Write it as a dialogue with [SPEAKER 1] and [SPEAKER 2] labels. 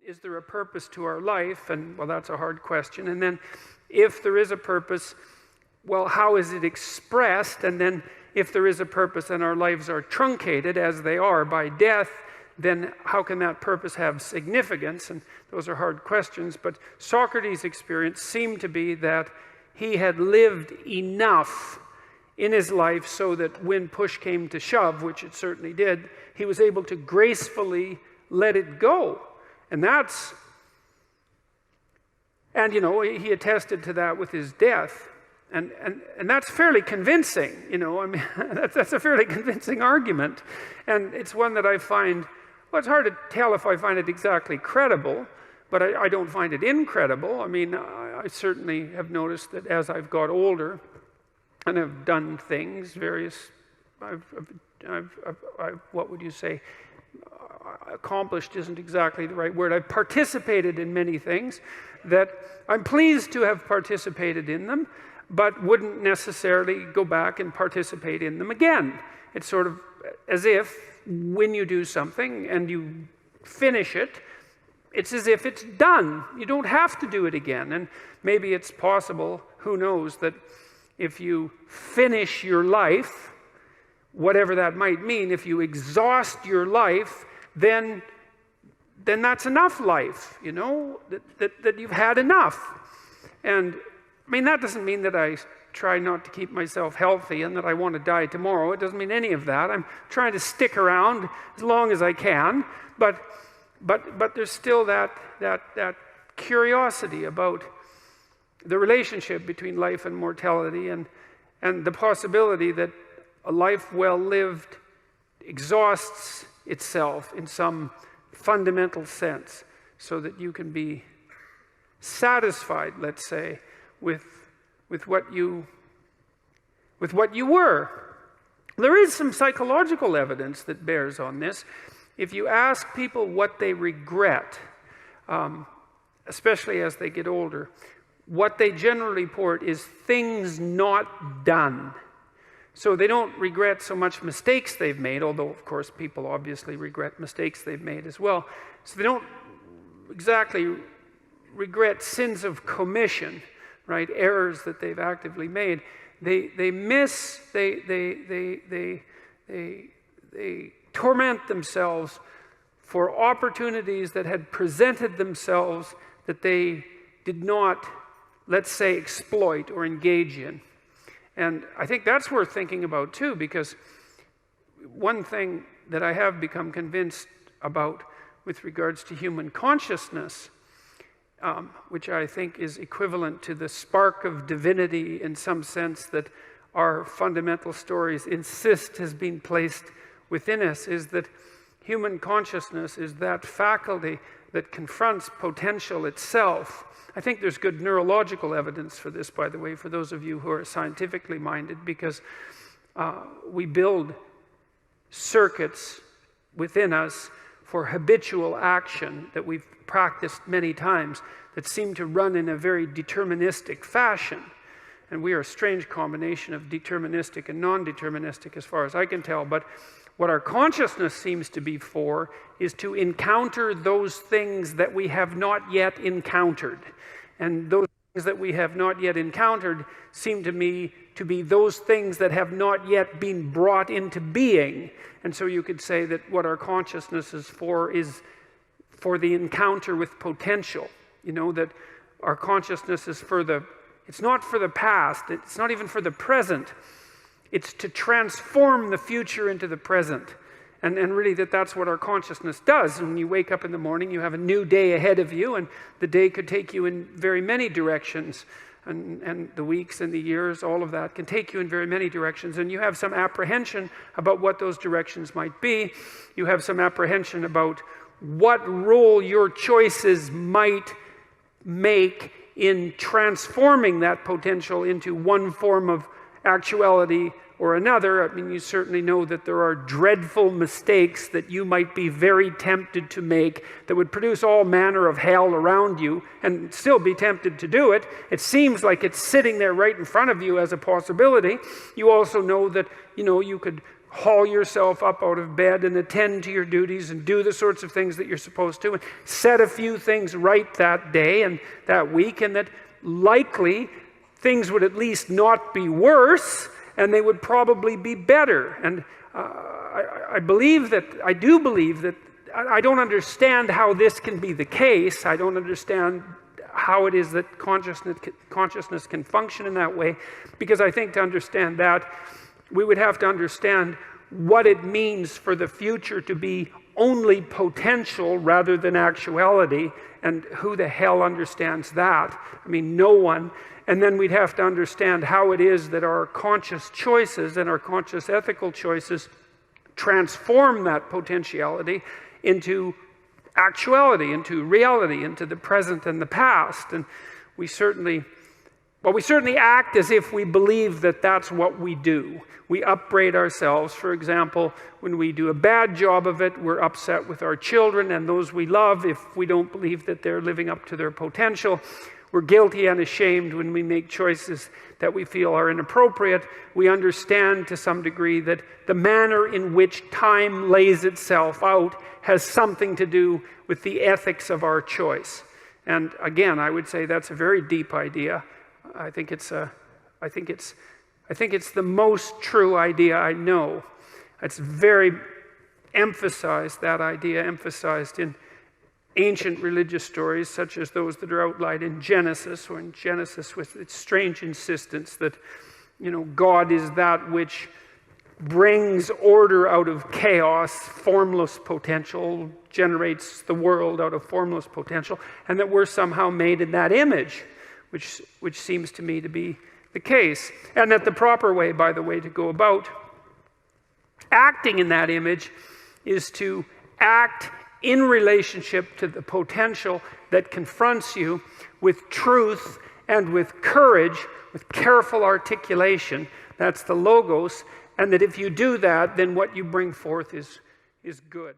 [SPEAKER 1] is there a purpose to our life? And well, that's a hard question. And then if there is a purpose, well, how is it expressed? And then if there is a purpose and our lives are truncated as they are by death, then how can that purpose have significance? And those are hard questions. But Socrates' experience seemed to be that he had lived enough in his life so that when push came to shove, which it certainly did, he was able to gracefully let it go. And he attested to that with his death. And that's fairly convincing, I mean, that's a fairly convincing argument. And it's one that I find, well, it's hard to tell if I find it exactly credible, but I don't find it incredible. I mean, I certainly have noticed that as I've got older and have done things, what would you say? Accomplished isn't exactly the right word. I've participated in many things that I'm pleased to have participated in them, but wouldn't necessarily go back and participate in them again. It's sort of as if when you do something and you finish it, it's as if it's done. You don't have to do it again. And maybe it's possible, who knows, that if you finish your life, whatever that might mean, if you exhaust your life, then that's enough life, that you've had enough. And I mean, that doesn't mean that I try not to keep myself healthy and that I want to die tomorrow. It doesn't mean any of that. I'm trying to stick around as long as I can, but there's still that curiosity about the relationship between life and mortality, and the possibility that a life well lived exhausts itself in some fundamental sense, so that you can be satisfied, let's say, with what you were. There is some psychological evidence that bears on this. If you ask people what they regret, especially as they get older, what they generally report is things not done. So they don't regret so much mistakes they've made, although, of course, people obviously regret mistakes they've made as well. So they don't exactly regret sins of commission, right? Errors that they've actively made. They torment themselves for opportunities that had presented themselves that they did not, let's say, exploit or engage in. And I think that's worth thinking about too, because one thing that I have become convinced about with regards to human consciousness, which I think is equivalent to the spark of divinity in some sense that our fundamental stories insist has been placed within us, is that human consciousness is that faculty that confronts potential itself. I think there's good neurological evidence for this, by the way, for those of you who are scientifically minded, because we build circuits within us for habitual action that we've practiced many times that seem to run in a very deterministic fashion. And we are a strange combination of deterministic and non-deterministic as far as I can tell. But what our consciousness seems to be for is to encounter those things that we have not yet encountered. And those things that we have not yet encountered seem to me to be those things that have not yet been brought into being. And so you could say that what our consciousness is for the encounter with potential. That our consciousness is it's not for the past, it's not even for the present. It's to transform the future into the present. And really that's what our consciousness does. When you wake up in the morning, you have a new day ahead of you, and the day could take you in very many directions. And the weeks and the years, all of that can take you in very many directions. And you have some apprehension about what those directions might be. You have some apprehension about what role your choices might make in transforming that potential into one form of actuality or another. I mean, you certainly know that there are dreadful mistakes that you might be very tempted to make that would produce all manner of hell around you and still be tempted to do it. It seems like it's sitting there right in front of you as a possibility. You also know that, you could haul yourself up out of bed and attend to your duties and do the sorts of things that you're supposed to and set a few things right that day and that week, and that likely things would at least not be worse and they would probably be better. And I do believe that I don't understand how this can be the case. I don't understand how it is that consciousness can function in that way, because I think to understand that, we would have to understand what it means for the future to be only potential rather than actuality, and who the hell understands that? I mean, no one. And then we'd have to understand how it is that our conscious choices and our conscious ethical choices transform that potentiality into actuality, into reality, into the present and the past. And we certainly act as if we believe that that's what we do. We upbraid ourselves. For example, when we do a bad job of it, we're upset with our children and those we love if we don't believe that they're living up to their potential. We're guilty and ashamed when we make choices that we feel are inappropriate. We understand to some degree that the manner in which time lays itself out has something to do with the ethics of our choice. And again, I would say that's a very deep idea. I think it's the most true idea I know. It's very emphasized, that idea emphasized in ancient religious stories such as those that are outlined in Genesis, or in Genesis with its strange insistence that, God is that which brings order out of chaos, formless potential, generates the world out of formless potential, and that we're somehow made in that image, which seems to me to be the case. And that the proper way, by the way, to go about acting in that image is to act in relationship to the potential that confronts you with truth and with courage, with careful articulation. That's the logos. And that if you do that, then what you bring forth is good.